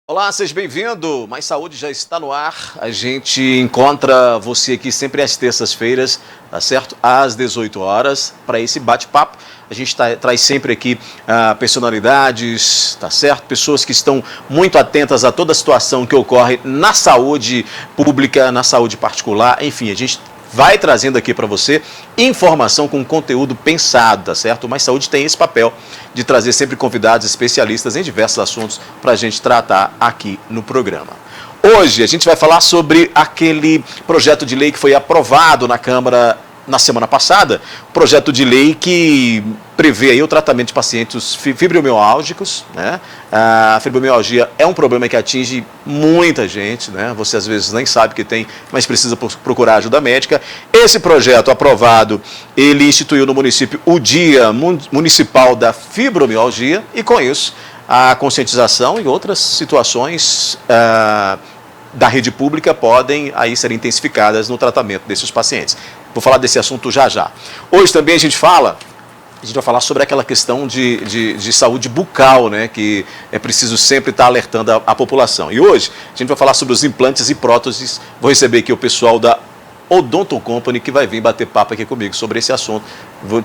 Olá, seja bem-vindo. Mais Saúde já está no ar. A gente encontra você aqui sempre às terças-feiras, tá certo? Às 18 horas, para esse bate-papo. A gente traz sempre aqui personalidades, tá certo? Pessoas que estão muito atentas a toda a situação que ocorre na saúde pública, na saúde particular. Enfim, a gente vai trazendo aqui para você informação com conteúdo pensado, tá certo? Mas Saúde tem esse papel de trazer sempre convidados especialistas em diversos assuntos para a gente tratar aqui no programa. Hoje a gente vai falar sobre aquele projeto de lei que foi aprovado na Câmara na semana passada, projeto de lei que prevê aí o tratamento de pacientes fibromialgicos, né? A fibromialgia é um problema que atinge muita gente, né? Você às vezes nem sabe que tem, mas precisa procurar ajuda médica. Esse projeto aprovado, ele instituiu no município o Dia Municipal da Fibromialgia e com isso a conscientização e outras situações da rede pública podem aí ser intensificadas no tratamento desses pacientes. Vou falar desse assunto já já. Hoje também a gente vai falar sobre aquela questão de saúde bucal, né, que é preciso sempre estar alertando a população. E hoje a gente vai falar sobre os implantes e próteses. Vou receber aqui o pessoal da Odonto Company, que vai vir bater papo aqui comigo sobre esse assunto.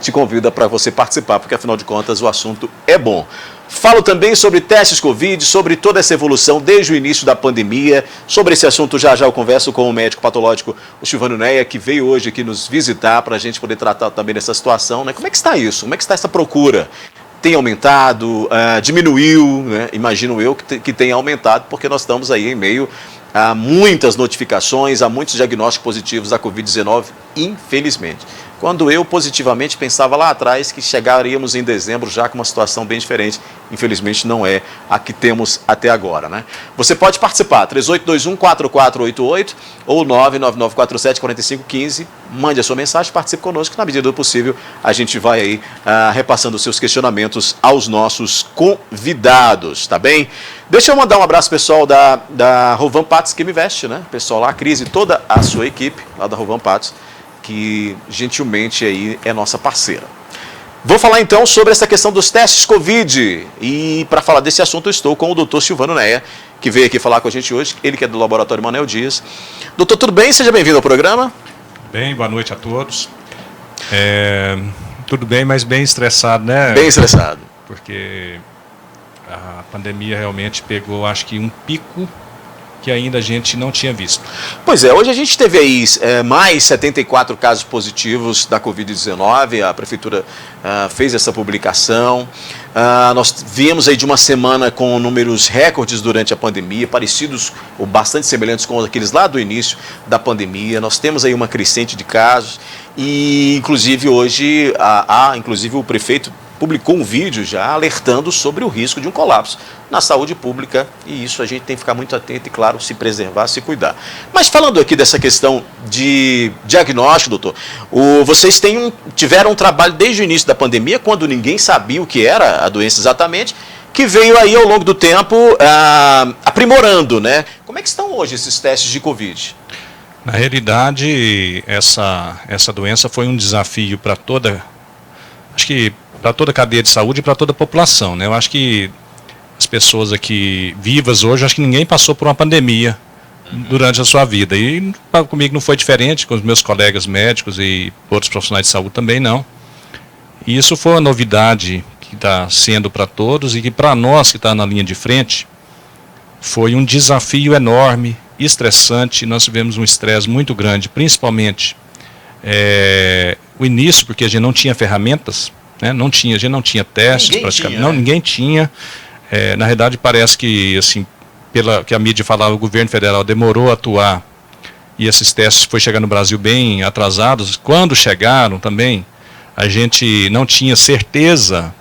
Te convido para você participar, porque afinal de contas o assunto é bom. Falo também sobre testes Covid, sobre toda essa evolução desde o início da pandemia. Sobre esse assunto já eu converso com o médico patológico, o Silvano Neia, que veio hoje aqui nos visitar para a gente poder tratar também dessa situação, né? Como é que está isso? Como é que está essa procura? Tem aumentado? Diminuiu? Né? Imagino eu que tenha aumentado, porque nós estamos aí em meio a muitas notificações, a muitos diagnósticos positivos da Covid-19, infelizmente. Quando eu positivamente pensava lá atrás que chegaríamos em dezembro já com uma situação bem diferente, infelizmente não é a que temos até agora, né? Você pode participar, 3821-4488 ou 99947-4515, mande a sua mensagem, participe conosco, na medida do possível a gente vai aí repassando os seus questionamentos aos nossos convidados, tá bem? Deixa eu mandar um abraço pessoal da Rovan Patos que me veste, né? Pessoal lá, a Cris e toda a sua equipe lá da Rovan Patos, que gentilmente aí é nossa parceira. Vou falar então sobre essa questão dos testes Covid e para falar desse assunto eu estou com o Dr. Silvano Neia, que veio aqui falar com a gente hoje, ele que é do Laboratório Manuel Dias. Doutor, tudo bem? Seja bem-vindo ao programa. Bem, boa noite a todos. Tudo bem, mas bem estressado, né? Bem estressado. Porque a pandemia realmente pegou, acho que um pico que ainda a gente não tinha visto. Pois é, hoje a gente teve aí mais 74 casos positivos da Covid-19, a Prefeitura fez essa publicação. Nós viemos aí de uma semana com números recordes durante a pandemia, parecidos ou bastante semelhantes com aqueles lá do início da pandemia. Nós temos aí uma crescente de casos e, inclusive, hoje, inclusive o prefeito publicou um vídeo já alertando sobre o risco de um colapso na saúde pública e isso a gente tem que ficar muito atento e, claro, se preservar, se cuidar. Mas falando aqui dessa questão de diagnóstico, doutor, vocês tiveram um trabalho desde o início da pandemia, quando ninguém sabia o que era a doença exatamente, que veio aí ao longo do tempo aprimorando, né? Como é que estão hoje esses testes de Covid? Na realidade, essa doença foi um desafio para toda a cadeia de saúde e para toda a população, né? Eu acho que as pessoas aqui vivas hoje, acho que ninguém passou por uma pandemia durante a sua vida. E comigo não foi diferente, com os meus colegas médicos e outros profissionais de saúde também não. E isso foi uma novidade que está sendo para todos e que para nós que está na linha de frente foi um desafio enorme, estressante. Nós tivemos um estresse muito grande, principalmente o início, porque a gente não tinha ferramentas, né? A gente não tinha testes, praticamente. Ninguém tinha. Na realidade, parece que, assim, pela que a mídia falava, o governo federal demorou a atuar e esses testes foi chegar no Brasil bem atrasados. Quando chegaram também, a gente não tinha certeza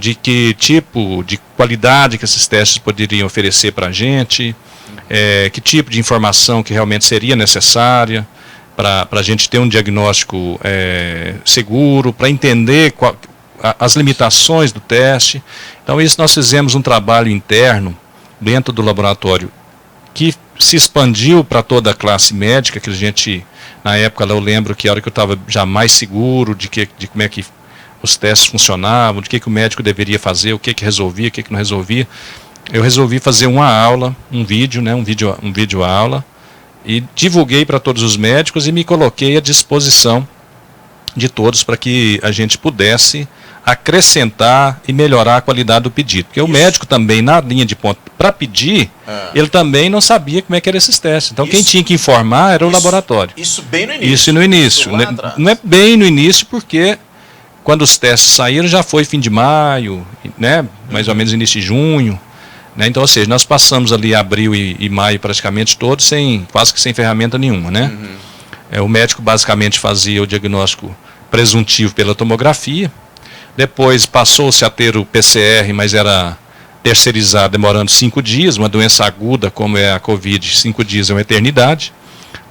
de que tipo de qualidade que esses testes poderiam oferecer para a gente, que tipo de informação que realmente seria necessária para a gente ter um diagnóstico seguro, para entender as limitações do teste. Então, isso nós fizemos um trabalho interno dentro do laboratório que se expandiu para toda a classe médica, que a gente, na época, eu lembro que a hora que eu estava já mais seguro de como é que os testes funcionavam, de que o médico deveria fazer, o que resolvia, o que não resolvia. eu resolvi fazer uma aula, um vídeo, né, um vídeo aula, e divulguei para todos os médicos e me coloquei à disposição de todos para que a gente pudesse acrescentar e melhorar a qualidade do pedido. Porque o médico também, na linha de ponta, para pedir, ele também não sabia como é que eram esses testes. Então quem tinha que informar era o laboratório. Isso bem no início. Isso no início. Não é bem no início, porque quando os testes saíram já foi fim de maio, né, mais ou menos início de junho. Né, então, ou seja, nós passamos ali abril e maio praticamente todos quase que sem ferramenta nenhuma. Né? O médico basicamente fazia o diagnóstico presuntivo pela tomografia. Depois passou-se a ter o PCR, mas era terceirizado, demorando 5 dias. Uma doença aguda, como é a Covid, 5 dias é uma eternidade.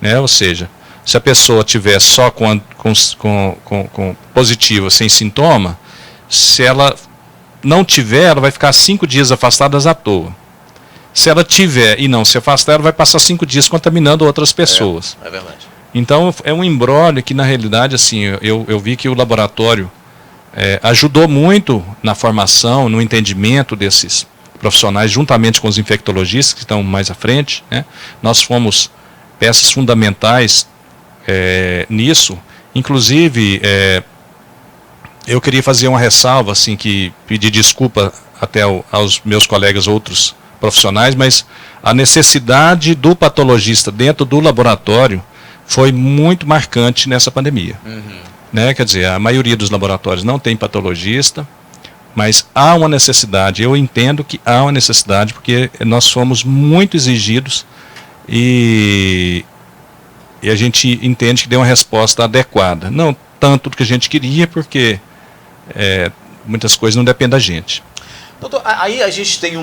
Né? Ou seja, se a pessoa tiver só com positivo, sem sintoma, se ela não tiver, ela vai ficar 5 dias afastada à toa. Se ela tiver e não se afastar, ela vai passar 5 dias contaminando outras pessoas. É verdade. Então, é um imbróglio que, na realidade, assim, eu vi que o laboratório ajudou muito na formação, no entendimento desses profissionais, juntamente com os infectologistas que estão mais à frente. Né? Nós fomos peças fundamentais nisso. Inclusive, eu queria fazer uma ressalva, assim, que pedir desculpa até aos meus colegas outros profissionais, mas a necessidade do patologista dentro do laboratório foi muito marcante nessa pandemia. Né? Quer dizer, a maioria dos laboratórios não tem patologista, mas há uma necessidade, eu entendo que há uma necessidade, porque nós fomos muito exigidos e a gente entende que deu uma resposta adequada. Não tanto do que a gente queria, porque muitas coisas não dependem da gente. Doutor, aí a gente tem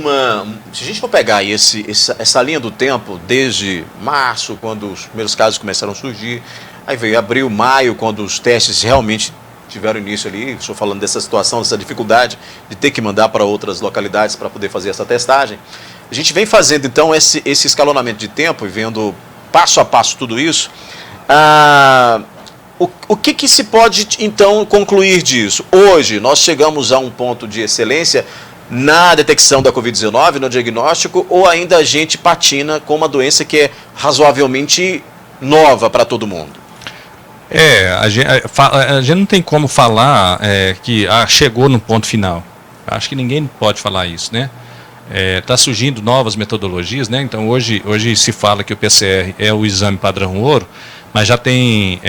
se a gente for pegar aí essa linha do tempo, desde março, quando os primeiros casos começaram a surgir, aí veio abril, maio, quando os testes realmente tiveram início ali, estou falando dessa situação, dessa dificuldade de ter que mandar para outras localidades para poder fazer essa testagem. A gente vem fazendo então esse escalonamento de tempo e vendo passo a passo tudo isso. O que se pode então concluir disso? Hoje nós chegamos a um ponto de excelência na detecção da Covid-19, no diagnóstico, ou ainda a gente patina com uma doença que é razoavelmente nova para todo mundo? A gente não tem como falar que chegou no ponto final. Acho que ninguém pode falar isso, né? Está surgindo novas metodologias, né? Então hoje se fala que o PCR é o exame padrão ouro, mas já tem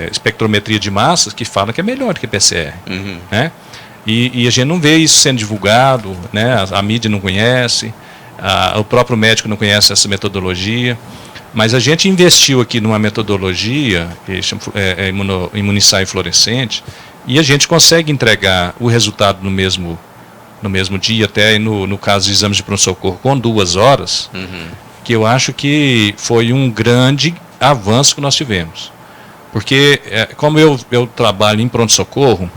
espectrometria de massas que fala que é melhor do que PCR. Né? E a gente não vê isso sendo divulgado, né? A mídia não conhece, o próprio médico não conhece essa metodologia. Mas a gente investiu aqui numa metodologia, que chama imunissaio fluorescente, e a gente consegue entregar o resultado no mesmo dia, até no caso de exames de pronto-socorro, com 2 horas, que eu acho que foi um grande avanço que nós tivemos. Porque, como eu trabalho em pronto-socorro,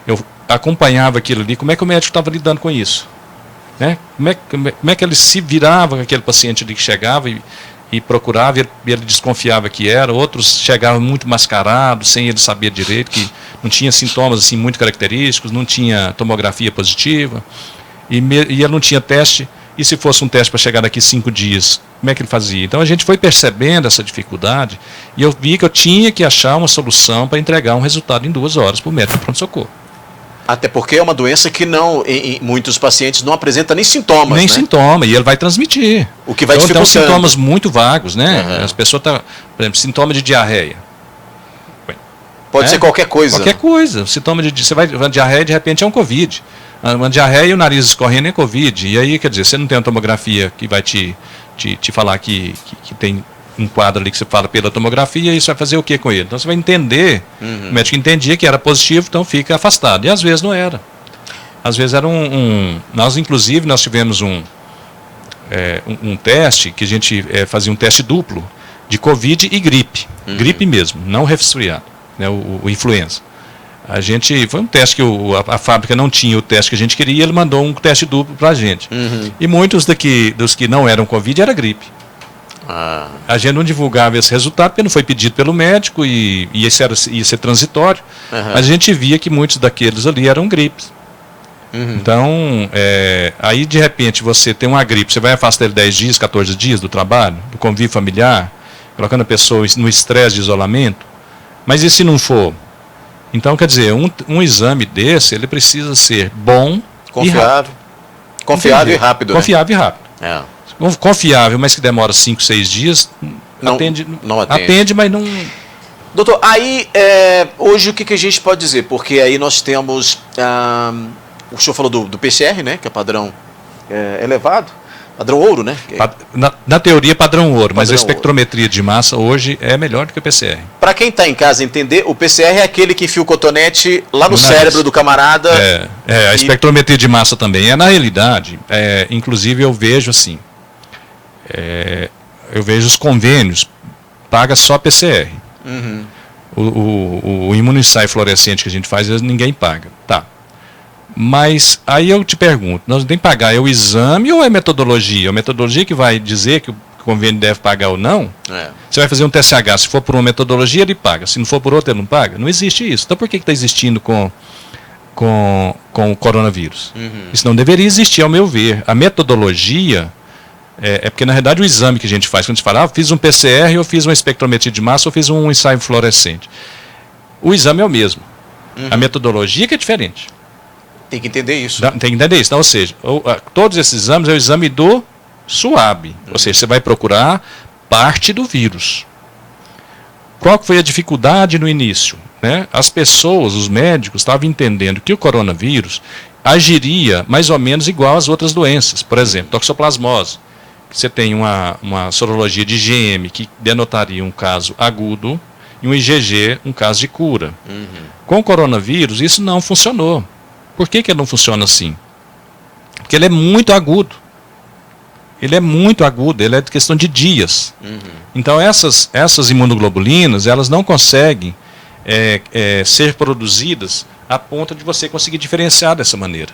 eu acompanhava aquilo ali, como é que o médico estava lidando com isso? Né? Como é que ele se virava com aquele paciente ali que chegava e procurava, ele desconfiava que era, outros chegavam muito mascarados, sem ele saber direito, que não tinha sintomas assim muito característicos, não tinha tomografia positiva, e ele não tinha teste, e se fosse um teste para chegar daqui 5 dias, como é que ele fazia? Então a gente foi percebendo essa dificuldade, e eu vi que eu tinha que achar uma solução para entregar um resultado em 2 horas para o médico de pronto-socorro. Até porque é uma doença que em muitos pacientes não apresenta nem sintomas. Nem sintoma, e ele vai transmitir. O que vai dificultando. Então, sintomas muito vagos, né? As pessoas estão, por exemplo, sintoma de diarreia. Pode ser qualquer coisa. Qualquer coisa. Sintoma você vai diarreia, de repente é um Covid. Uma diarreia e o nariz escorrendo é Covid. E aí, quer dizer, você não tem uma tomografia que vai te falar que tem um quadro ali que você fala pela tomografia, e isso vai fazer o que com ele? Então você vai entender, o médico entendia que era positivo, então fica afastado. E às vezes não era. Às vezes era nós tivemos um teste, que a gente fazia um teste duplo, de Covid e gripe. Gripe mesmo, não resfriado, né, o influenza. Foi um teste que a fábrica não tinha o teste que a gente queria, ele mandou um teste duplo para a gente. E muitos dos que não eram Covid era gripe. A gente não divulgava esse resultado porque não foi pedido pelo médico e ia ser transitório, mas a gente via que muitos daqueles ali eram gripes. Então, aí de repente você tem uma gripe, você vai afastar ele 10 dias, 14 dias do trabalho, do convívio familiar, colocando a pessoa no estresse de isolamento. Mas e se não for? Então, quer dizer, um exame desse, ele precisa ser bom, confiável. Confiável e rápido. Confiável e rápido. Confiável, mas que demora 5, 6 dias, não atende, mas não... Doutor, aí, hoje o que a gente pode dizer? Porque aí nós temos, o senhor falou do PCR, né, que é padrão elevado, padrão ouro, né? Na teoria padrão ouro, mas a espectrometria de massa hoje é melhor do que o PCR. Para quem está em casa entender, o PCR é aquele que enfia o cotonete lá no cérebro do camarada. A espectrometria de massa também. Na realidade, inclusive eu vejo assim, eu vejo os convênios, paga só PCR. O imunoensaio fluorescente que a gente faz, ninguém paga. Tá. Mas aí eu te pergunto, nós temos que pagar o exame ou é metodologia? A metodologia que vai dizer que o convênio deve pagar ou não? Você vai fazer um TSH, se for por uma metodologia ele paga, se não for por outra ele não paga? Não existe isso. Então por que está existindo com o coronavírus? Isso não deveria existir, ao meu ver. A metodologia porque na realidade o exame que a gente faz, quando a gente fala, fiz um PCR, eu fiz uma espectrometria de massa, ou fiz um ensaio fluorescente. O exame é o mesmo. A metodologia que é diferente. Tem que entender isso. Tem que entender isso. Então, ou seja, todos esses exames é o exame do SUAB. Ou seja, você vai procurar parte do vírus. Qual foi a dificuldade no início? Né? As pessoas, os médicos, estavam entendendo que o coronavírus agiria mais ou menos igual às outras doenças. Por exemplo, toxoplasmose. Você tem uma sorologia de IgM que denotaria um caso agudo e um IgG, um caso de cura. Com o coronavírus, isso não funcionou. Por que ele não funciona assim? Porque ele é muito agudo. Ele é de questão de dias. Então essas imunoglobulinas, elas não conseguem ser produzidas a ponto de você conseguir diferenciar dessa maneira.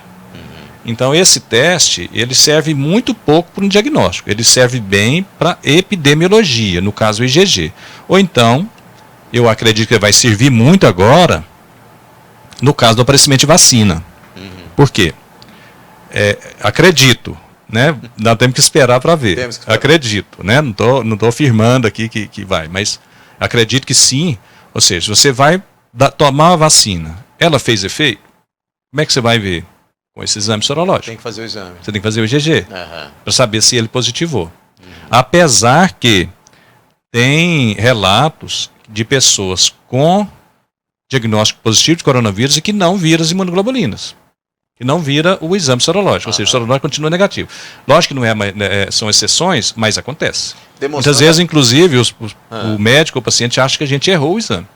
Então esse teste, ele serve muito pouco para um diagnóstico. Ele serve bem para epidemiologia, no caso o IgG. Ou então, eu acredito que vai servir muito agora no caso do aparecimento de vacina. Por quê? Acredito, né? Nós temos que esperar para ver. Acredito, né? Não tô afirmando aqui que vai, mas acredito que sim. Ou seja, você vai tomar a vacina, ela fez efeito? Como é que você vai ver? Com esse exame sorológico. Tem que fazer o exame. Você tem que fazer o IgG, para saber se ele positivou. Apesar que tem relatos de pessoas com diagnóstico positivo de coronavírus e que não viram as imunoglobulinas. Que não vira o exame sorológico, ou seja, o sorológico continua negativo. Lógico que não são exceções, mas acontece. Muitas vezes, inclusive, o médico, o paciente acha que a gente errou o exame.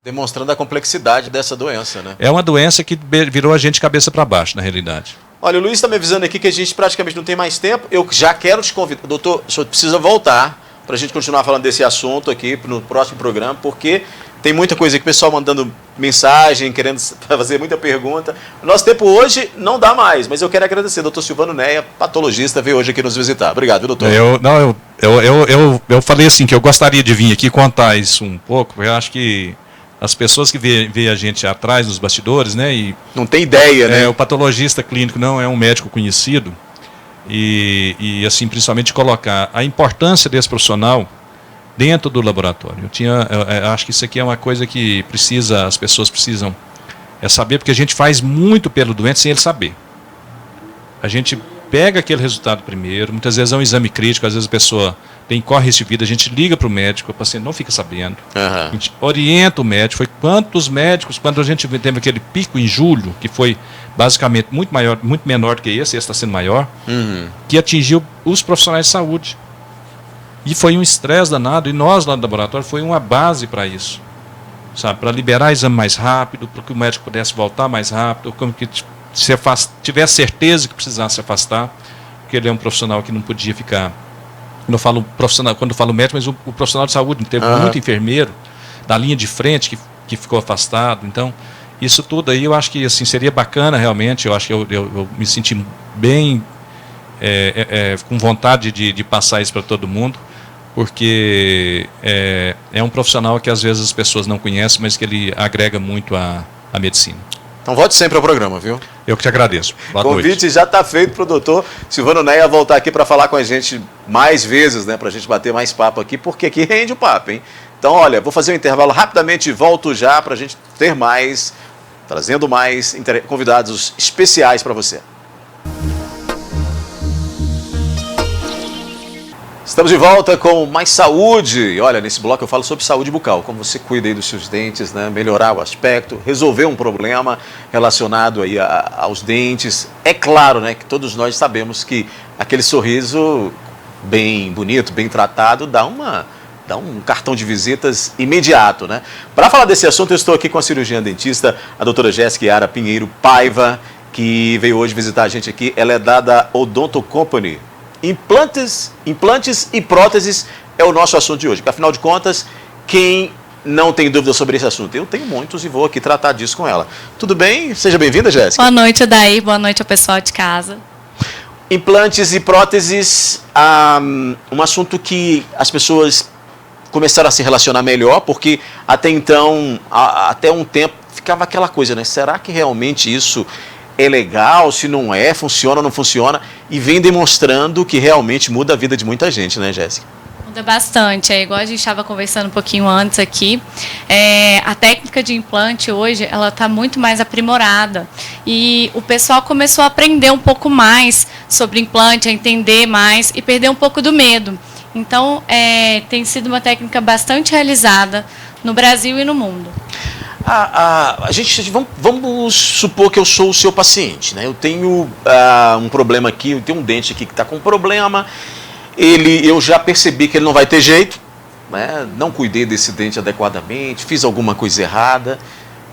Demonstrando a complexidade dessa doença, né? É uma doença que virou a gente de cabeça para baixo, na realidade. Olha, o Luiz está me avisando aqui que a gente praticamente não tem mais tempo. Eu já quero te convidar. Doutor, o senhor precisa voltar para a gente continuar falando desse assunto aqui no próximo programa, porque tem muita coisa aqui, o pessoal mandando mensagem, querendo fazer muita pergunta. O nosso tempo hoje não dá mais, mas eu quero agradecer. Doutor Silvano Neia, patologista, veio hoje aqui nos visitar. Obrigado, doutor. Eu falei assim, que eu gostaria de vir aqui contar isso um pouco, porque eu acho que as pessoas que veem a gente atrás, nos bastidores, né? E não tem ideia, né? O patologista clínico não é um médico conhecido. E assim, principalmente colocar a importância desse profissional dentro do laboratório. Eu acho que isso aqui é uma coisa que as pessoas precisam saber, porque a gente faz muito pelo doente sem ele saber. A gente pega aquele resultado primeiro, muitas vezes é um exame crítico, às vezes a pessoa corre risco de vida, a gente liga para o médico, o paciente não fica sabendo. A gente orienta o médico. Foi quantos médicos, quando a gente teve aquele pico em julho, que foi basicamente muito menor do que esse está sendo maior, que atingiu os profissionais de saúde. E foi um estresse danado, e nós lá no laboratório foi uma base para isso. Sabe, para liberar exame mais rápido, para que o médico pudesse voltar mais rápido, como que tivesse certeza que precisasse se afastar, porque ele é um profissional que não podia ficar. Quando eu falo médico, mas o profissional de saúde, teve muito enfermeiro da linha de frente que ficou afastado. Então, isso tudo aí eu acho que assim, seria bacana realmente. Eu acho que eu me senti bem com vontade de passar isso para todo mundo, porque é um profissional que às vezes as pessoas não conhecem, mas que ele agrega muito à medicina. Então volte sempre ao programa, viu? Eu que te agradeço. Boa noite. O convite já está feito para o doutor Silvano Neia voltar aqui para falar com a gente mais vezes, né? Para a gente bater mais papo aqui, porque aqui rende o papo, hein? Então, olha, vou fazer um intervalo rapidamente e volto já para a gente ter mais, trazendo mais convidados especiais para você. Estamos de volta com mais saúde. E olha, nesse bloco eu falo sobre saúde bucal, como você cuida aí dos seus dentes, né? Melhorar o aspecto, resolver um problema relacionado aí aos dentes. É claro, né, que todos nós sabemos que aquele sorriso bem bonito, bem tratado, dá um cartão de visitas imediato, né? Para falar desse assunto, eu estou aqui com a cirurgiã dentista, a doutora Jéssica Yara Pinheiro Paiva, que veio hoje visitar a gente aqui. Ela é da Odonto Company. Implantes e próteses é o nosso assunto de hoje, porque afinal de contas, quem não tem dúvida sobre esse assunto? Eu tenho muitos e vou aqui tratar disso com ela. Tudo bem? Seja bem-vinda, Jéssica. Boa noite, Odair. Boa noite ao pessoal de casa. Implantes e próteses, um assunto que as pessoas começaram a se relacionar melhor, porque até então, até um tempo, ficava aquela coisa, né? Será que realmente isso é legal, se não é, funciona ou não funciona, e vem demonstrando que realmente muda a vida de muita gente, né, Jéssica? Muda bastante, é igual a gente estava conversando um pouquinho antes aqui, a técnica de implante hoje, ela está muito mais aprimorada, e o pessoal começou a aprender um pouco mais sobre implante, a entender mais e perder um pouco do medo. Então, tem sido uma técnica bastante realizada no Brasil e no mundo. Vamos supor que eu sou o seu paciente, né? Eu tenho um problema aqui, eu tenho um dente aqui que está com problema, eu já percebi que ele não vai ter jeito, né? Não cuidei desse dente adequadamente, fiz alguma coisa errada,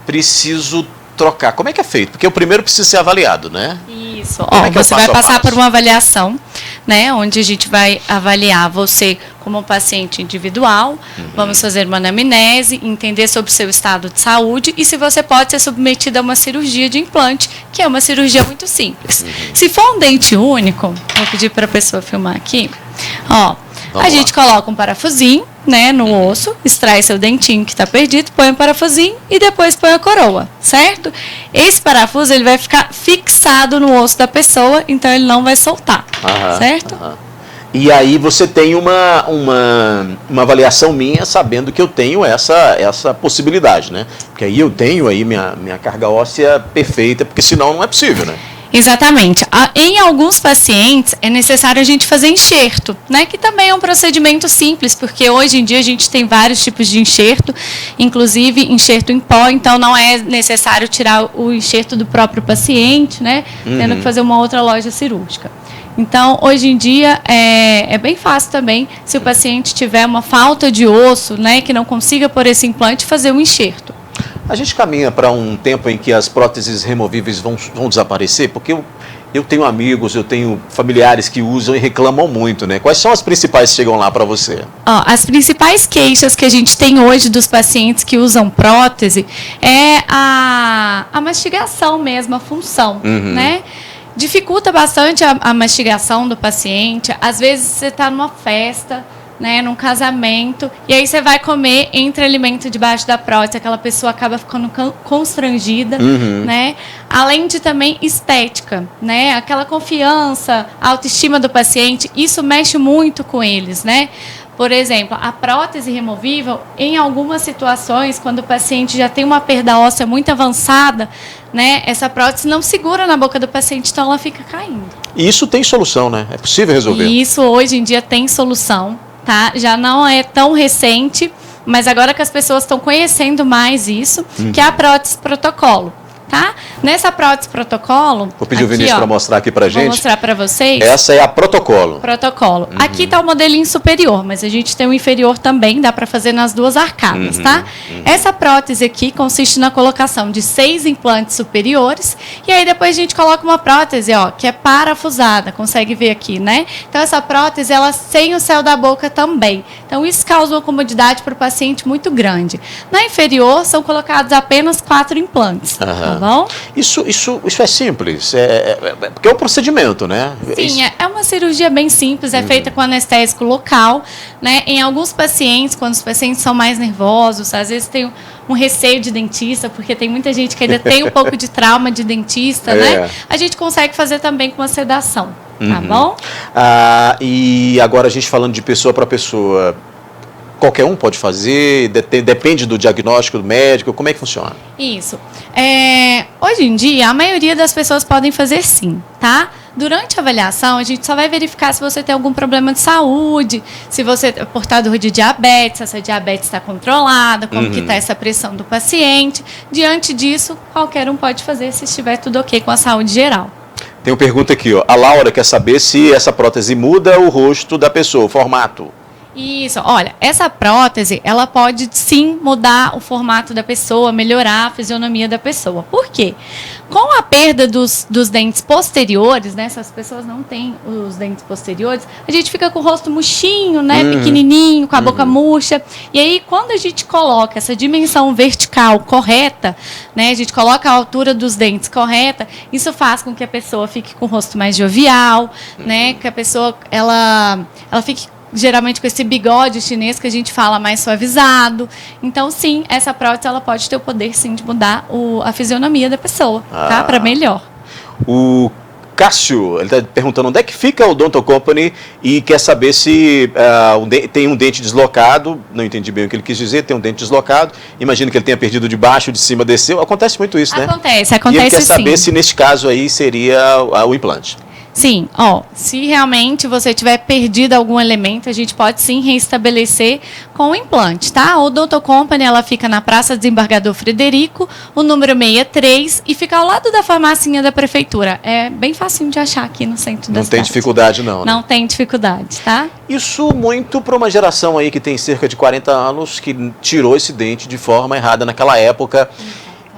preciso trocar. Como é que é feito? Porque o primeiro precisa ser avaliado, né? Isso. Você vai passar por uma avaliação, né? Onde a gente vai avaliar você como um paciente individual, vamos fazer uma anamnese, entender sobre o seu estado de saúde e se você pode ser submetido a uma cirurgia de implante, que é uma cirurgia muito simples. Se for um dente único, vou pedir para a pessoa filmar aqui, a gente coloca um parafusinho, né, no osso, extrai seu dentinho que está perdido, põe um parafusinho e depois põe a coroa, certo? Esse parafuso ele vai ficar fixado no osso da pessoa, então ele não vai soltar, certo? E aí você tem uma avaliação minha sabendo que eu tenho essa possibilidade, né? Porque aí eu tenho aí minha carga óssea perfeita, porque senão não é possível, né? Exatamente. Em alguns pacientes é necessário a gente fazer enxerto, né? Que também é um procedimento simples, porque hoje em dia a gente tem vários tipos de enxerto, inclusive enxerto em pó, então não é necessário tirar o enxerto do próprio paciente, né? Tendo que fazer uma outra loja cirúrgica. Então, hoje em dia, é bem fácil também, se o paciente tiver uma falta de osso, né, que não consiga pôr esse implante, fazer um enxerto. A gente caminha para um tempo em que as próteses removíveis vão desaparecer, porque eu tenho amigos, eu tenho familiares que usam e reclamam muito, né? Quais são as principais que chegam lá para você? As principais queixas que a gente tem hoje dos pacientes que usam prótese é a mastigação mesmo, a função, né? Dificulta bastante a mastigação do paciente. Às vezes você está numa festa, né, num casamento, e aí você vai comer entre alimento debaixo da prótese, aquela pessoa acaba ficando constrangida, né? Além de também estética, né? Aquela confiança, a autoestima do paciente, isso mexe muito com eles, né? Por exemplo, a prótese removível, em algumas situações, quando o paciente já tem uma perda óssea muito avançada, né, essa prótese não segura na boca do paciente, então ela fica caindo. E isso tem solução, né? É possível resolver? E isso hoje em dia tem solução, tá? Já não é tão recente, mas agora que as pessoas estão conhecendo mais isso, que é a prótese protocolo. Tá? Nessa prótese protocolo... Vou pedir o Vinícius para mostrar aqui para a gente. Vou mostrar para vocês. Essa é a protocolo. Protocolo. Aqui está o modelinho superior, mas a gente tem o inferior também, dá para fazer nas duas arcadas, tá? Essa prótese aqui consiste na colocação de 6 implantes superiores, e aí depois a gente coloca uma prótese, que é parafusada, consegue ver aqui, né? Então essa prótese, ela sem o céu da boca também. Então isso causa uma comodidade para o paciente muito grande. Na inferior, são colocados apenas 4 implantes. bom? Isso é simples, porque é um procedimento, né? Sim, é uma cirurgia bem simples, é feita com anestésico local, né? Em alguns pacientes, quando os pacientes são mais nervosos, às vezes tem um receio de dentista, porque tem muita gente que ainda tem um pouco de trauma de dentista, né? A gente consegue fazer também com uma sedação, tá bom? E agora a gente falando de pessoa para pessoa, qualquer um pode fazer? Depende do diagnóstico do médico? Como é que funciona? Isso. Hoje em dia, a maioria das pessoas podem fazer sim, tá? Durante a avaliação, a gente só vai verificar se você tem algum problema de saúde, se você é portador de diabetes, se essa diabetes está controlada, como que está essa pressão do paciente. Diante disso, qualquer um pode fazer se estiver tudo ok com a saúde geral. Tem uma pergunta aqui, ó. A Laura quer saber se essa prótese muda o rosto da pessoa, o formato. Isso, olha, essa prótese, ela pode sim mudar o formato da pessoa, melhorar a fisionomia da pessoa. Por quê? Com a perda dos dentes posteriores, né, se as pessoas não têm os dentes posteriores, a gente fica com o rosto murchinho, né, pequenininho, com a boca murcha. E aí, quando a gente coloca essa dimensão vertical correta, né, a gente coloca a altura dos dentes correta, isso faz com que a pessoa fique com o rosto mais jovial, né, que a pessoa, ela fique geralmente com esse bigode chinês que a gente fala mais suavizado. Então, sim, essa prótese ela pode ter o poder, sim, de mudar a fisionomia da pessoa, tá? Para melhor. O Cássio, ele está perguntando onde é que fica o Odonto Company e quer saber se tem um dente deslocado. Não entendi bem o que ele quis dizer, tem um dente deslocado. Imagino que ele tenha perdido de baixo, de cima desceu. Acontece muito isso, né? Acontece e ele quer saber sim. se neste caso aí seria o implante. Sim, se realmente você tiver perdido algum elemento, a gente pode sim reestabelecer com o implante, tá? A Odonto Company, ela fica na Praça Desembargador Frederico, o número 63, e fica ao lado da farmacinha da prefeitura. É bem facinho de achar aqui no centro da cidade. Não tem dificuldade não, né? Não tem dificuldade, tá? Isso muito para uma geração aí que tem cerca de 40 anos, que tirou esse dente de forma errada naquela época.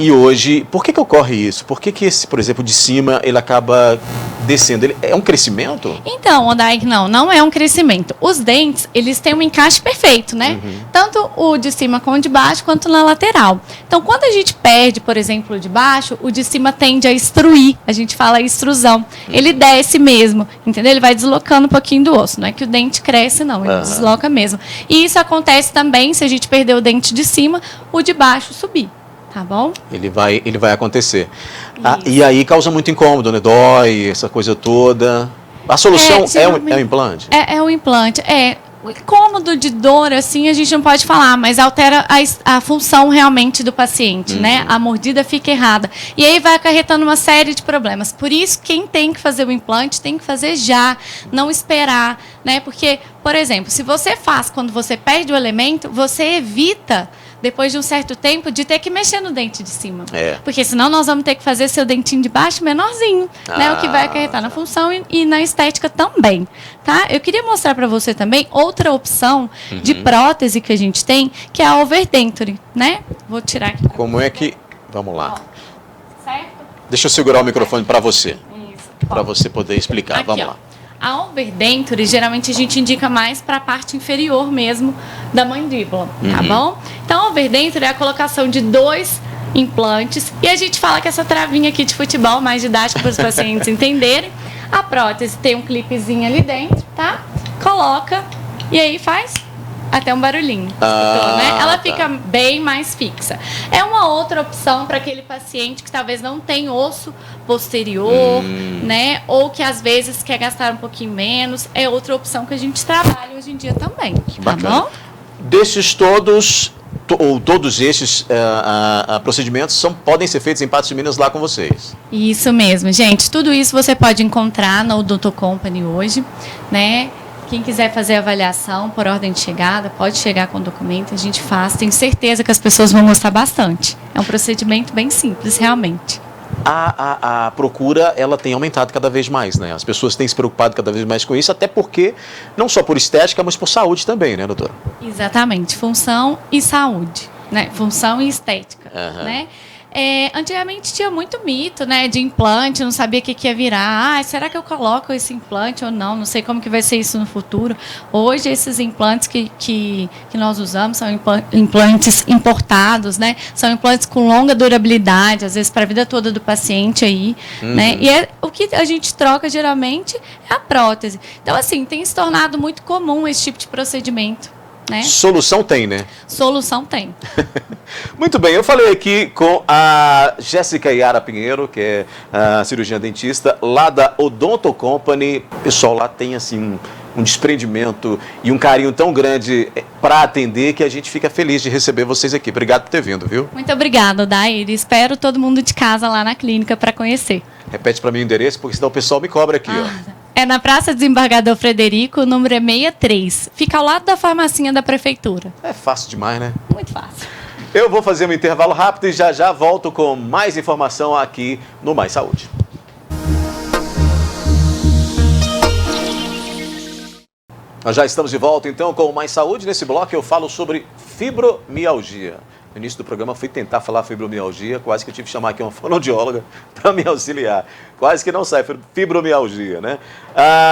E hoje, por que ocorre isso? Por que esse, por exemplo, de cima, ele acaba descendo? Ele é um crescimento? Então, Odair, não é um crescimento. Os dentes, eles têm um encaixe perfeito, né? Tanto o de cima como o de baixo, quanto na lateral. Então, quando a gente perde, por exemplo, o de baixo, o de cima tende a extruir. A gente fala extrusão. Ele desce mesmo, entendeu? Ele vai deslocando um pouquinho do osso. Não é que o dente cresce, não. Ele desloca mesmo. E isso acontece também, se a gente perder o dente de cima, o de baixo subir. Tá bom? Ele vai acontecer. E aí causa muito incômodo, né? Dói, essa coisa toda. A solução é o implante? É o implante. O incômodo de dor, assim, a gente não pode falar, mas altera a função realmente do paciente, né? A mordida fica errada. E aí vai acarretando uma série de problemas. Por isso, quem tem que fazer o implante tem que fazer já, não esperar, né? Porque, por exemplo, se você faz quando você perde o elemento, você evita, depois de um certo tempo, de ter que mexer no dente de cima. Porque senão nós vamos ter que fazer seu dentinho de baixo menorzinho, né? O que vai acarretar na função e na estética também, tá? Eu queria mostrar para você também outra opção de prótese que a gente tem, que é a overdenture, né? Vou tirar aqui. Como é que... Vamos lá. Certo? Deixa eu segurar o microfone para você. Isso. Para você poder explicar. Aqui, Vamos lá. A overdenture, geralmente a gente indica mais para a parte inferior mesmo da mandíbula, tá bom? Então, a overdenture é a colocação de 2 implantes e a gente fala que essa travinha aqui de futebol, mais didática para os pacientes entenderem. A prótese tem um clipezinho ali dentro, tá? Coloca e aí faz até um barulhinho. Né? Ela fica bem mais fixa. É uma outra opção para aquele paciente que talvez não tem osso posterior, né? Ou que às vezes quer gastar um pouquinho menos. É outra opção que a gente trabalha hoje em dia também. Que bacana. Tá bom? Desses todos, ou todos esses procedimentos podem ser feitos em Patos de Minas lá com vocês. Isso mesmo, gente. Tudo isso você pode encontrar na Odonto Company hoje, né? Quem quiser fazer avaliação por ordem de chegada, pode chegar com o documento, a gente faz. Tenho certeza que as pessoas vão gostar bastante. É um procedimento bem simples, realmente. A procura, ela tem aumentado cada vez mais, né? As pessoas têm se preocupado cada vez mais com isso, até porque, não só por estética, mas por saúde também, né, doutora? Exatamente. Função e saúde, né? Função e estética, né? Antigamente tinha muito mito, né, de implante, não sabia o que ia virar. Será que eu coloco esse implante ou não? Não sei como que vai ser isso no futuro. Hoje, esses implantes que nós usamos são implantes importados, né? São implantes com longa durabilidade, às vezes para a vida toda do paciente aí, né? E o que a gente troca geralmente é a prótese. Então, assim, tem se tornado muito comum esse tipo de procedimento. Né? Solução tem, né? Solução tem. Muito bem, eu falei aqui com a Jéssica Yara Pinheiro, que é a cirurgiã dentista lá da Odonto Company. O pessoal lá tem assim um desprendimento e um carinho tão grande para atender que a gente fica feliz de receber vocês aqui. Obrigado por ter vindo, viu? Muito obrigada, Daíra. Espero todo mundo de casa lá na clínica para conhecer. Repete para mim o endereço, porque senão o pessoal me cobra aqui, ó. É na Praça Desembargador Frederico, número 63. Fica ao lado da farmacinha da prefeitura. É fácil demais, né? Muito fácil. Eu vou fazer um intervalo rápido e já volto com mais informação aqui no Mais Saúde. Nós já estamos de volta então com o Mais Saúde. Nesse bloco eu falo sobre fibromialgia. No início do programa fui tentar falar fibromialgia, quase que eu tive que chamar aqui uma fonoaudióloga para me auxiliar. Quase que não sai, fibromialgia, né?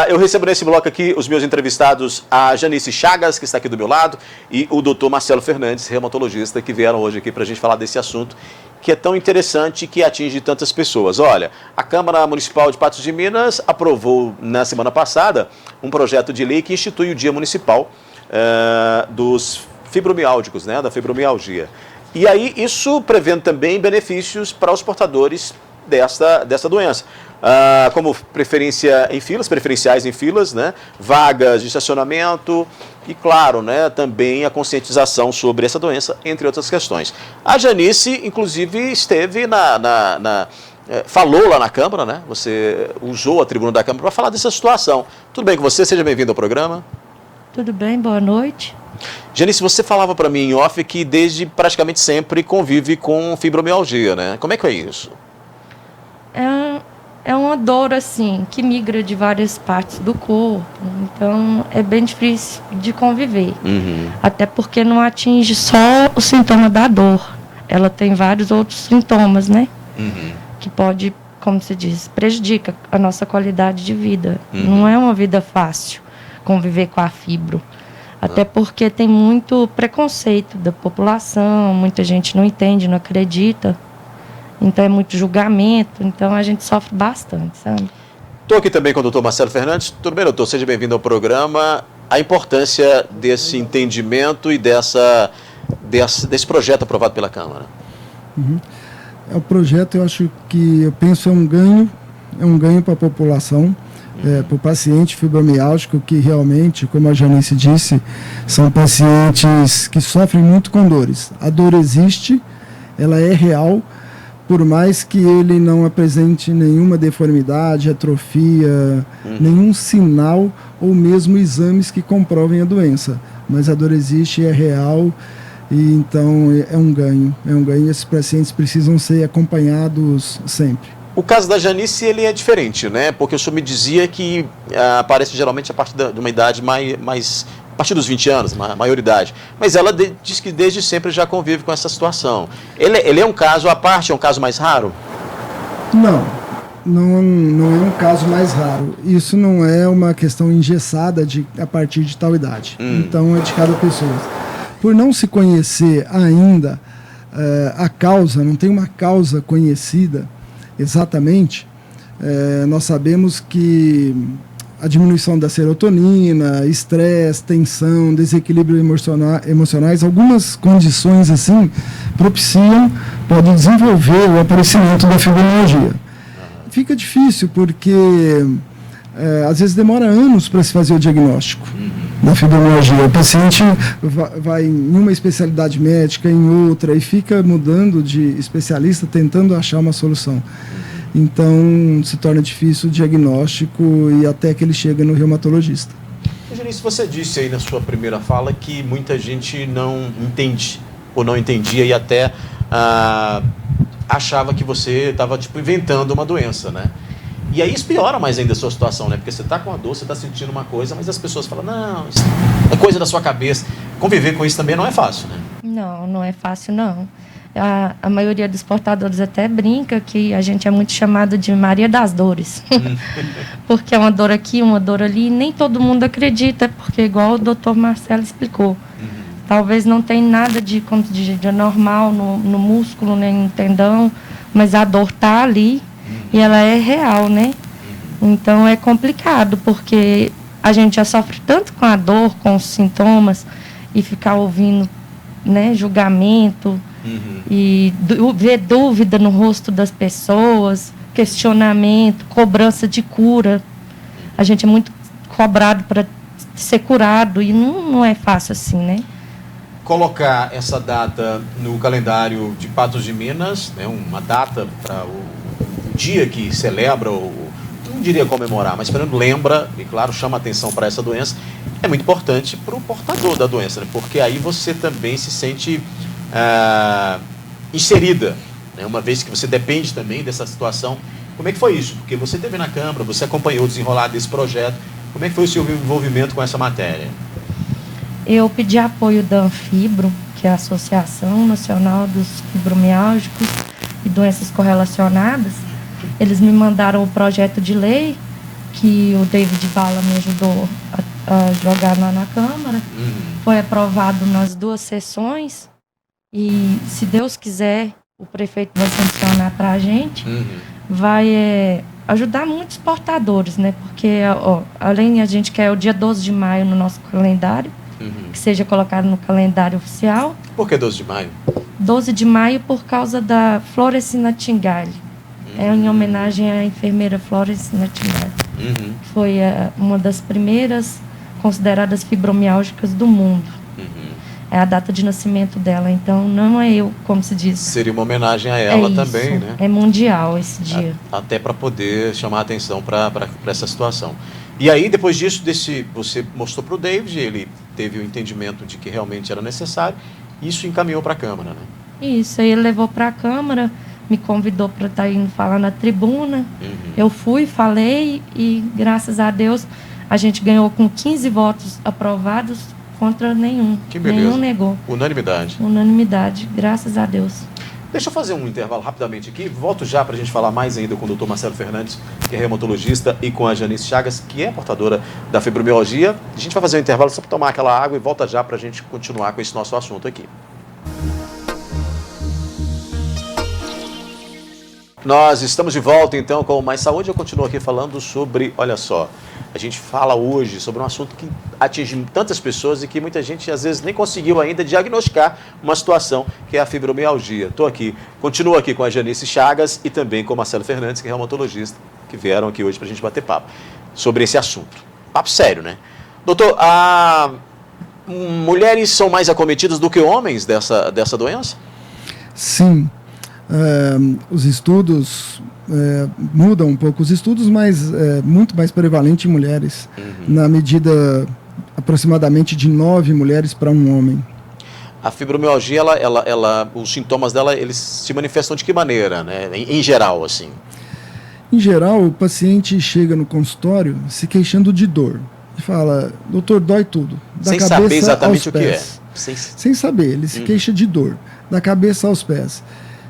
Eu recebo nesse bloco aqui os meus entrevistados, a Janice Chagas, que está aqui do meu lado, e o doutor Marcelo Fernandes, reumatologista, que vieram hoje aqui para a gente falar desse assunto, que é tão interessante e que atinge tantas pessoas. Olha, a Câmara Municipal de Patos de Minas aprovou na semana passada um projeto de lei que institui o Dia Municipal dos fibromiálgicos, né, da fibromialgia. E aí isso prevendo também benefícios para os portadores dessa doença, como preferência em filas, preferenciais em filas, né, vagas de estacionamento e, claro, né, também a conscientização sobre essa doença, entre outras questões. A Janice, inclusive, esteve falou lá na Câmara, né, você usou a tribuna da Câmara para falar dessa situação. Tudo bem com você? Seja bem-vindo ao programa. Tudo bem, boa noite. Janice, você falava para mim em off que desde praticamente sempre convive com fibromialgia, né? Como é que é isso? É uma dor, assim, que migra de várias partes do corpo. Então, é bem difícil de conviver. Até porque não atinge só o sintoma da dor. Ela tem vários outros sintomas, né? Que pode, como se diz, prejudica a nossa qualidade de vida. Não é uma vida fácil conviver com a fibro. Até porque tem muito preconceito da população, muita gente não entende, não acredita. Então é muito julgamento, então a gente sofre bastante, sabe? Estou aqui também com o doutor Marcelo Fernandes. Tudo bem, doutor? Seja bem-vindo ao programa. A importância desse entendimento e desse projeto aprovado pela Câmara. O projeto, eu penso, é um ganho para a população. Para o paciente fibromiálgico, que realmente, como a Janice disse, são pacientes que sofrem muito com dores. A dor existe, ela é real, por mais que ele não apresente nenhuma deformidade, atrofia, nenhum sinal ou mesmo exames que comprovem a doença. Mas a dor existe, é real, e então é um ganho. Esses pacientes precisam ser acompanhados sempre. O caso da Janice, ele é diferente, né? Porque o senhor me dizia que aparece geralmente a partir de uma idade mais a partir dos 20 anos, maioridade. Mas ela diz que desde sempre já convive com essa situação. Ele é um caso à parte, é um caso mais raro? Não é um caso mais raro. Isso não é uma questão engessada a partir de tal idade. Então é de cada pessoa. Por não se conhecer ainda a causa, não tem uma causa conhecida exatamente, nós sabemos que a diminuição da serotonina, estresse, tensão, desequilíbrio emocionais, algumas condições assim podem desenvolver o aparecimento da fibromialgia. Fica difícil porque às vezes demora anos para se fazer o diagnóstico da fibromialgia. O paciente vai em uma especialidade médica, em outra, e fica mudando de especialista, tentando achar uma solução. Então, se torna difícil o diagnóstico e até que ele chega no reumatologista. Janice, você disse aí na sua primeira fala que muita gente não entende, ou não entendia, e até achava que você estava inventando uma doença, né? E aí isso piora mais ainda a sua situação, né? Porque você está com a dor, você está sentindo uma coisa, mas as pessoas falam, não, isso é coisa da sua cabeça. Conviver com isso também não é fácil, né? Não é fácil, não. A maioria dos portadores até brinca que a gente é muito chamado de Maria das Dores. Porque é uma dor aqui, uma dor ali, e nem todo mundo acredita, porque igual o doutor Marcelo explicou, talvez não tenha nada de anormal no músculo, nem no tendão, mas a dor está ali e ela é real, né? Então é complicado, porque a gente já sofre tanto com a dor, com os sintomas, e ficar ouvindo, né, julgamento, e ver dúvida no rosto das pessoas, questionamento, cobrança de cura. A gente é muito cobrado para ser curado e não é fácil assim, né? Colocar essa data no calendário de Patos de Minas, né, uma data para o dia que celebra, não diria comemorar, mas pelo menos lembra, e claro, chama atenção para essa doença, é muito importante para o portador da doença, né? Porque aí você também se sente inserida, né? Uma vez que você depende também dessa situação. Como é que foi isso? Porque você esteve na Câmara, você acompanhou o desenrolar desse projeto. Como é que foi o seu envolvimento com essa matéria? Eu pedi apoio da Anfibro, que é a Associação Nacional dos Fibromialgicos e Doenças Correlacionadas. Eles me mandaram o projeto de lei, que o David Bala me ajudou a jogar lá na Câmara. Foi aprovado nas 2 sessões. E, se Deus quiser, o prefeito vai sancionar para a gente. Vai ajudar muitos portadores, né? Porque, além a gente quer o dia 12 de maio no nosso calendário, que seja colocado no calendário oficial. Por que 12 de maio? 12 de maio por causa da Florence Nightingale. É em homenagem à enfermeira Florence Nightingale. Foi uma das primeiras consideradas fibromialgicas do mundo. É a data de nascimento dela, então não é eu, como se diz. Seria uma homenagem a ela também, né? É mundial esse dia. Até para poder chamar a atenção para essa situação. E aí, depois disso, você mostrou para o David, ele teve o entendimento de que realmente era necessário, e isso encaminhou para a Câmara, né? Isso, aí ele levou para a Câmara, me convidou para estar indo falar na tribuna. Eu fui, falei, e graças a Deus a gente ganhou com 15 votos aprovados, contra nenhum. Que beleza. Nenhum negou. Unanimidade. Unanimidade, graças a Deus. Deixa eu fazer um intervalo rapidamente aqui. Volto já para a gente falar mais ainda com o Dr. Marcelo Fernandes, que é reumatologista, e com a Janice Chagas, que é portadora da fibromialgia. A gente vai fazer um intervalo só para tomar aquela água e volta já para a gente continuar com esse nosso assunto aqui. Nós estamos de volta então com o Mais Saúde. Eu continuo aqui falando sobre, olha só, a gente fala hoje sobre um assunto que atinge tantas pessoas e que muita gente às vezes nem conseguiu ainda diagnosticar uma situação, que é a fibromialgia. Continuo aqui com a Janice Chagas e também com o Marcelo Fernandes, que é reumatologista, que vieram aqui hoje para a gente bater papo sobre esse assunto. Papo sério, né? Doutor, mulheres são mais acometidas do que homens dessa doença? Sim. Os estudos mudam um pouco os estudos, mas é muito mais prevalente em mulheres, na medida aproximadamente de 9 mulheres para um homem. A fibromialgia, os sintomas dela, eles se manifestam de que maneira, né? Em geral, assim? Em geral, o paciente chega no consultório se queixando de dor. E fala, doutor, dói tudo. Sem saber exatamente o que é. Sem saber, ele se queixa de dor, da cabeça aos pés.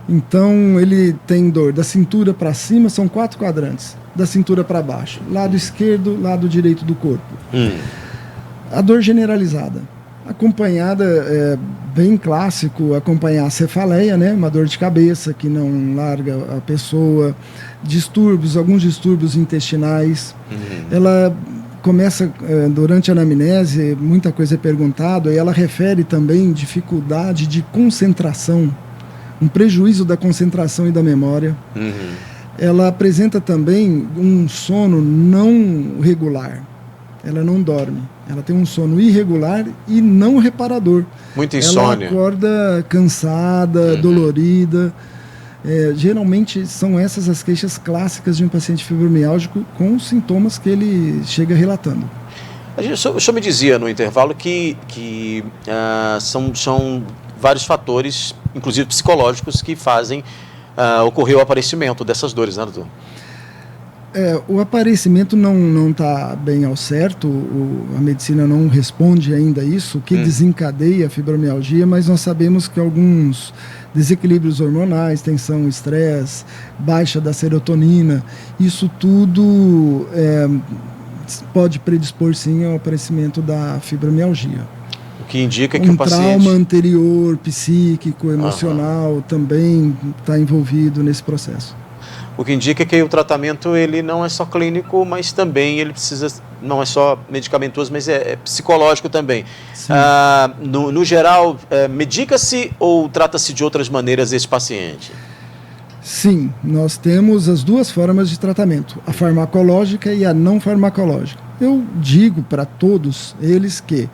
Então, ele tem dor da cintura para cima, são 4 quadrantes. Da cintura para baixo. Lado esquerdo, lado direito do corpo. A dor generalizada. Acompanhada, é bem clássico acompanhar a cefaleia, né? Uma dor de cabeça que não larga a pessoa. Distúrbios, alguns distúrbios intestinais. Ela começa, durante a anamnese, muita coisa é perguntada, e ela refere também dificuldade de concentração. Um prejuízo da concentração e da memória. Ela apresenta também um sono não regular. Ela não dorme. Ela tem um sono irregular e não reparador. Muita insônia. Ela acorda cansada, dolorida. Geralmente são essas as queixas clássicas de um paciente fibromialgico com os sintomas que ele chega relatando. O senhor me dizia no intervalo que são vários fatores, inclusive psicológicos, que fazem ocorrer o aparecimento dessas dores, né, doutor? O aparecimento não está bem ao certo, a medicina não responde ainda isso, o que desencadeia a fibromialgia, mas nós sabemos que alguns desequilíbrios hormonais, tensão, estresse, baixa da serotonina, isso tudo pode predispor sim ao aparecimento da fibromialgia. O que indica que o paciente... trauma anterior, psíquico, emocional, também está envolvido nesse processo. O que indica que o tratamento ele não é só clínico, mas também ele precisa, não é só medicamentoso, mas é psicológico também. No geral, medica-se ou trata-se de outras maneiras esse paciente? Sim, nós temos as duas formas de tratamento, a farmacológica e a não farmacológica. Eu digo para todos eles que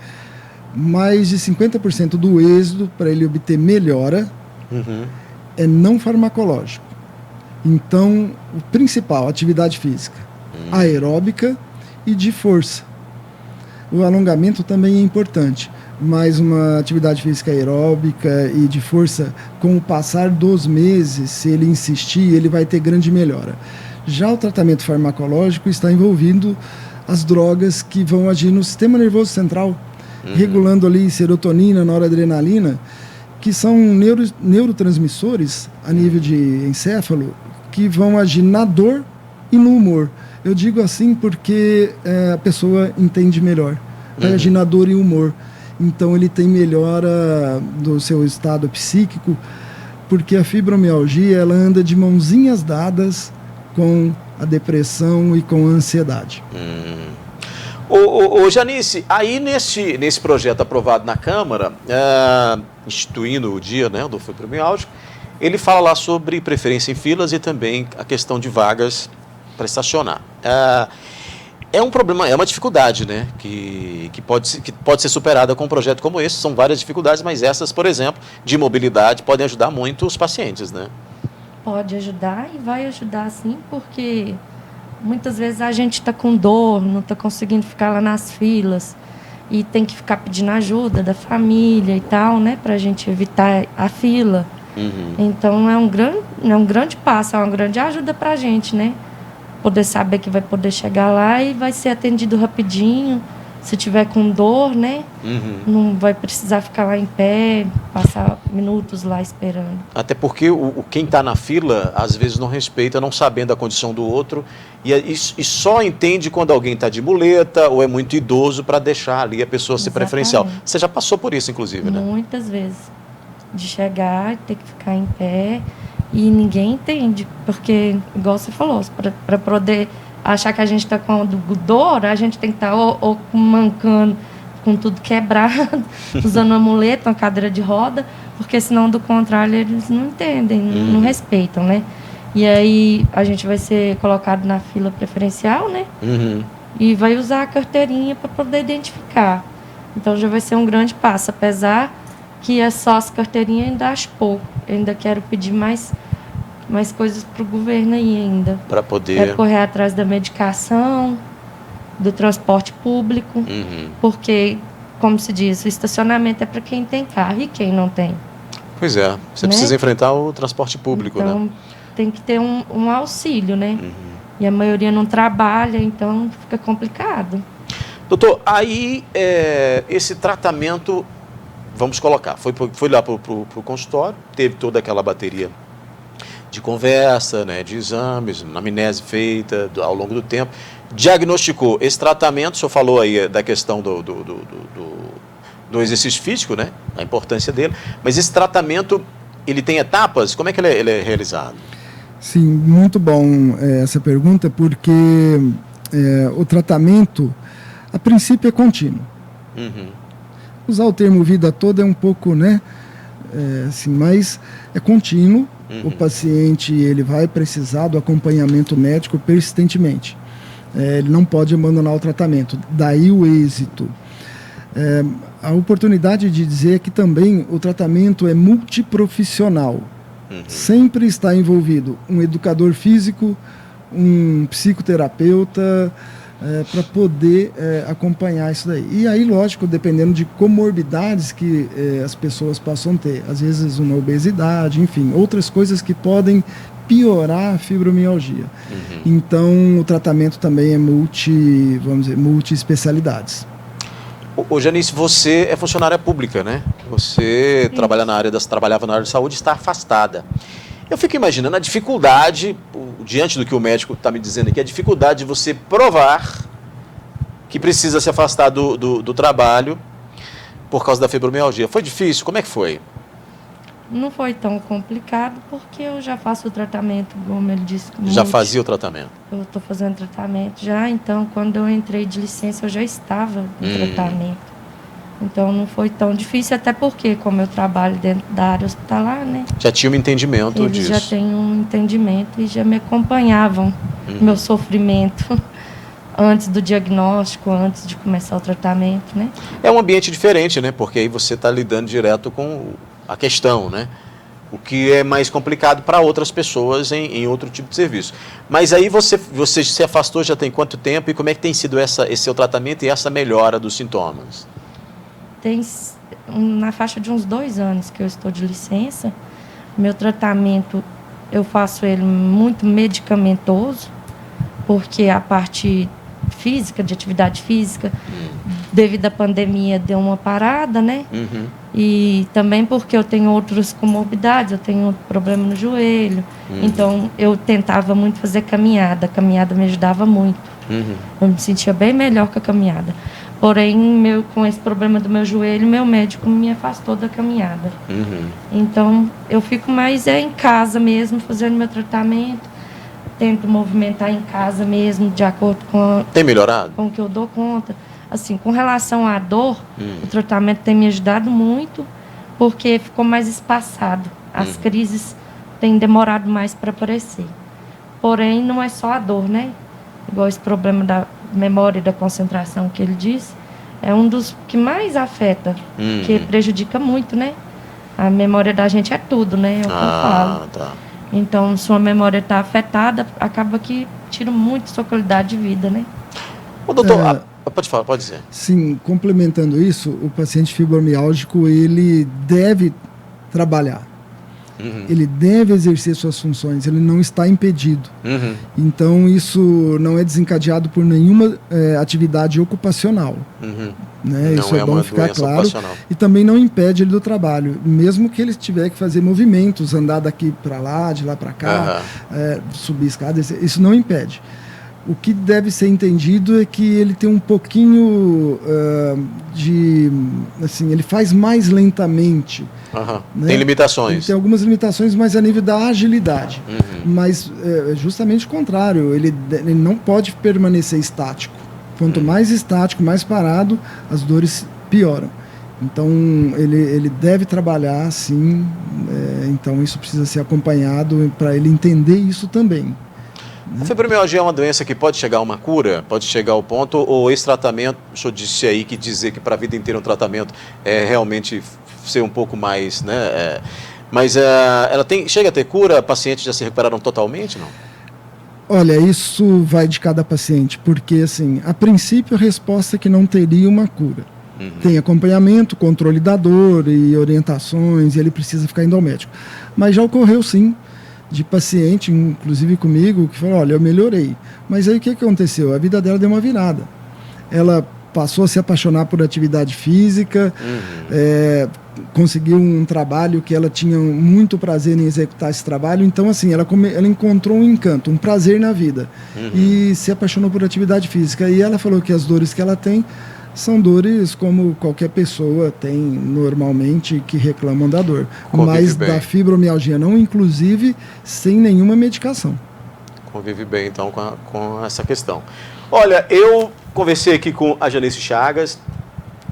mais de 50% do êxito para ele obter melhora é não farmacológico. Então, o principal, atividade física, aeróbica e de força. O alongamento também é importante, mas uma atividade física aeróbica e de força, com o passar dos meses, se ele insistir, ele vai ter grande melhora. Já o tratamento farmacológico está envolvendo as drogas que vão agir no sistema nervoso central, regulando ali serotonina, noradrenalina, que são neurotransmissores a nível de encéfalo, que vão agir na dor e no humor. Eu digo assim porque a pessoa entende melhor. Vai agir na dor e humor. Então ele tem melhora do seu estado psíquico, porque a fibromialgia ela anda de mãozinhas dadas com a depressão e com a ansiedade. Ô Janice, aí nesse projeto aprovado na Câmara, instituindo o dia, né, do fibromialgia, ele fala lá sobre preferência em filas e também a questão de vagas para estacionar. É um problema, é uma dificuldade, né, que pode ser superada com um projeto como esse. São várias dificuldades, mas essas, por exemplo, de mobilidade, podem ajudar muito os pacientes, né? Pode ajudar e vai ajudar sim, porque muitas vezes a gente está com dor, não está conseguindo ficar lá nas filas e tem que ficar pedindo ajuda da família e tal, né, para a gente evitar a fila. Então é um grande passo, é uma grande ajuda para a gente, né? Poder saber que vai poder chegar lá e vai ser atendido rapidinho. Se tiver com dor, né? Não vai precisar ficar lá em pé, passar minutos lá esperando. Até porque quem está na fila, às vezes não respeita, não sabendo a condição do outro, e só entende quando alguém está de muleta ou é muito idoso para deixar ali a pessoa ser preferencial. Você já passou por isso, inclusive, né? Muitas vezes. De chegar, ter que ficar em pé e ninguém entende, porque, igual você falou, para poder achar que a gente está com dor, a gente tem que estar ou mancando com tudo quebrado, usando uma muleta, uma cadeira de roda, porque senão, do contrário, eles não entendem, não respeitam, né? E aí a gente vai ser colocado na fila preferencial, né? E vai usar a carteirinha para poder identificar. Então já vai ser um grande passo, apesar que é só as carteirinhas, ainda acho pouco. Eu ainda quero pedir mais coisas para o governo aí ainda. Para poder... correr atrás da medicação, do transporte público, porque, como se diz, o estacionamento é para quem tem carro e quem não tem. Pois é, você precisa enfrentar o transporte público, então, né? Tem que ter um auxílio, né? E a maioria não trabalha, então fica complicado. Doutor, aí esse tratamento... Vamos colocar, foi lá para o consultório, teve toda aquela bateria de conversa, né, de exames, anamnese feita ao longo do tempo, diagnosticou esse tratamento. O senhor falou aí da questão do exercício físico, né, a importância dele, mas esse tratamento, ele tem etapas? Como é que ele é realizado? Sim, muito bom essa pergunta, porque o tratamento, a princípio, é contínuo. Usar o termo vida toda é um pouco, né, assim, mas é contínuo. O paciente ele vai precisar do acompanhamento médico persistentemente. Ele não pode abandonar o tratamento. Daí o êxito. A oportunidade de dizer que também o tratamento é multiprofissional. Sempre está envolvido um educador físico, um psicoterapeuta, para poder acompanhar isso daí. E aí, lógico, dependendo de comorbidades que as pessoas possam ter. Às vezes uma obesidade, enfim, outras coisas que podem piorar a fibromialgia. Então, o tratamento também é multi-especialidades. Ô Janice, você é funcionária pública, né? Você trabalhava na área de saúde e está afastada. Eu fico imaginando a dificuldade, diante do que o médico está me dizendo aqui, a dificuldade de você provar que precisa se afastar do trabalho por causa da fibromialgia. Foi difícil? Como é que foi? Não foi tão complicado, porque eu já faço o tratamento, como ele disse. Já fazia o tratamento? Eu estou fazendo tratamento já, então quando eu entrei de licença eu já estava em tratamento. Então não foi tão difícil, até porque, como eu trabalho dentro da área hospitalar, né? Já tinha um entendimento eles disso? Já têm um entendimento e já me acompanhavam meu sofrimento antes do diagnóstico, antes de começar o tratamento, né? É um ambiente diferente, né? Porque aí você está lidando direto com a questão, né? O que é mais complicado para outras pessoas em outro tipo de serviço. Mas aí você se afastou já tem quanto tempo e como é que tem sido esse seu tratamento e essa melhora dos sintomas? Tem na faixa de uns 2 anos que eu estou de licença. Meu tratamento, eu faço ele muito medicamentoso, porque a parte física, de atividade física, devido à pandemia, deu uma parada, né? E também porque eu tenho outras comorbidades, eu tenho outro problema no joelho. Então, eu tentava muito fazer caminhada. A caminhada me ajudava muito. Eu me sentia bem melhor com a caminhada. Porém, com esse problema do meu joelho, meu médico me afastou da caminhada. Então, eu fico mais em casa mesmo, fazendo meu tratamento. Tento movimentar em casa mesmo, de acordo com... Tem melhorado? Com o que eu dou conta. Assim, com relação à dor, o tratamento tem me ajudado muito, porque ficou mais espaçado. As crises têm demorado mais para aparecer. Porém, não é só a dor, né? Igual esse problema da memória e da concentração que ele disse, é um dos que mais afeta, que prejudica muito, né? A memória da gente é tudo, né? É o que eu falo. Tá. Então, se sua memória está afetada, acaba que tira muito sua qualidade de vida, né? Ô, doutor, pode falar, pode dizer. Sim, complementando isso, o paciente fibromiálgico, ele deve trabalhar. Ele deve exercer suas funções, ele não está impedido. Então, isso não é desencadeado por nenhuma atividade ocupacional. Né? Isso é bom ficar claro. E também não impede ele do trabalho, mesmo que ele tiver que fazer movimentos, andar daqui para lá, de lá para cá, subir escadas, isso não impede. O que deve ser entendido é que ele tem um pouquinho assim, ele faz mais lentamente. Né? Tem limitações. Ele tem algumas limitações, mas a nível da agilidade. Mas é justamente o contrário, ele não pode permanecer estático. Quanto mais estático, mais parado, as dores pioram. Então, ele deve trabalhar, sim. Então, isso precisa ser acompanhado para ele entender isso também. A fibromialgia é uma doença que pode chegar a uma cura? Pode chegar ao ponto? Ou esse tratamento, o senhor disse aí que dizer que para a vida inteira um tratamento é realmente ser um pouco mais, né? Mas ela chega a ter cura? Pacientes já se recuperaram totalmente, não? Olha, isso vai de cada paciente, porque, assim, a princípio a resposta é que não teria uma cura. Tem acompanhamento, controle da dor e orientações, e ele precisa ficar indo ao médico. Mas já ocorreu, sim, de paciente, inclusive comigo, que falou, olha, eu melhorei. Mas aí o que aconteceu? A vida dela deu uma virada. Ela passou a se apaixonar por atividade física, conseguiu um trabalho que ela tinha muito prazer em executar esse trabalho. Então, assim, ela encontrou um encanto, um prazer na vida e se apaixonou por atividade física. E ela falou que as dores que ela tem são dores como qualquer pessoa tem normalmente que reclamam da dor. Mas da fibromialgia não, inclusive sem nenhuma medicação. Convive bem, então, com essa questão. Olha, eu conversei aqui com a Janice Chagas,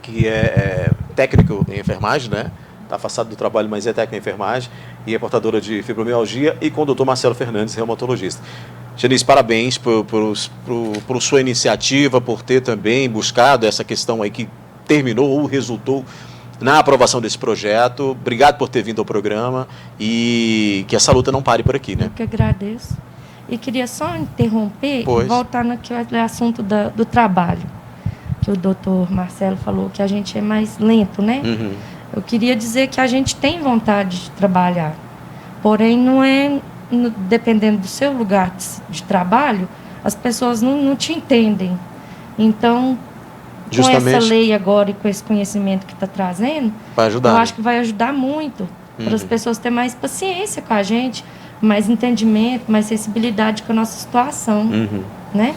que é técnico em enfermagem, né? Está afastado do trabalho, mas é técnico em enfermagem e é portadora de fibromialgia, e com o doutor Marcelo Fernandes, reumatologista. Janice, parabéns por sua iniciativa, por ter também buscado essa questão aí que terminou ou resultou na aprovação desse projeto. Obrigado por ter vindo ao programa e que essa luta não pare por aqui, né? Eu que agradeço. E queria só interromper e voltar naquele assunto do trabalho, que o doutor Marcelo falou que a gente é mais lento, né? Eu queria dizer que a gente tem vontade de trabalhar, porém não é dependendo do seu lugar de trabalho, as pessoas não te entendem. Então, Justamente. com essa lei agora e com esse conhecimento que está trazendo, Vai ajudar, eu né? acho que vai ajudar muito para as pessoas terem mais paciência com a gente, mais entendimento, mais sensibilidade com a nossa situação, né?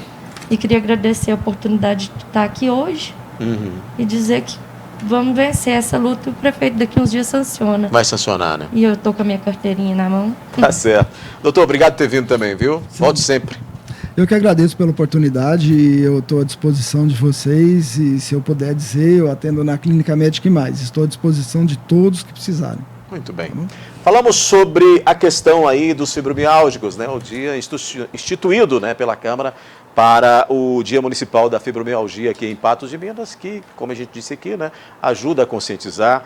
E queria agradecer a oportunidade de estar aqui hoje e dizer que vamos vencer essa luta e o prefeito daqui uns dias sanciona. Vai sancionar, né? E eu estou com a minha carteirinha na mão. Tá certo. Doutor, obrigado por ter vindo também, viu? Volte sempre. Eu que agradeço pela oportunidade e eu estou à disposição de vocês e se eu puder dizer, eu atendo na Clínica Médica e Mais. Estou à disposição de todos que precisarem. Muito bem. Falamos sobre a questão aí dos fibromialgicos, né? O dia instituído, né, pela Câmara para o Dia Municipal da Fibromialgia aqui em Patos de Minas, que, como a gente disse aqui, né, ajuda a conscientizar.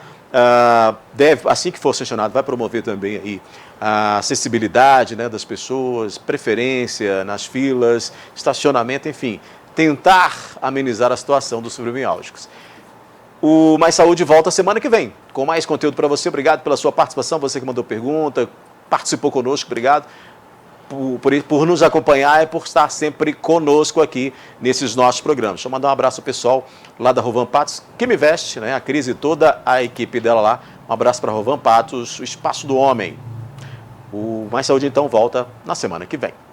Assim que for sancionado, vai promover também aí a acessibilidade, né, das pessoas, preferência nas filas, estacionamento, enfim, tentar amenizar a situação dos fibromialgicos. O Mais Saúde volta semana que vem, com mais conteúdo para você. Obrigado pela sua participação, você que mandou pergunta, participou conosco, obrigado por nos acompanhar e por estar sempre conosco aqui nesses nossos programas. Deixa eu mandar um abraço ao pessoal lá da Rovan Patos, que me veste, né? A Cris e toda a equipe dela lá. Um abraço para a Rovan Patos, o Espaço do Homem. O Mais Saúde, então, volta na semana que vem.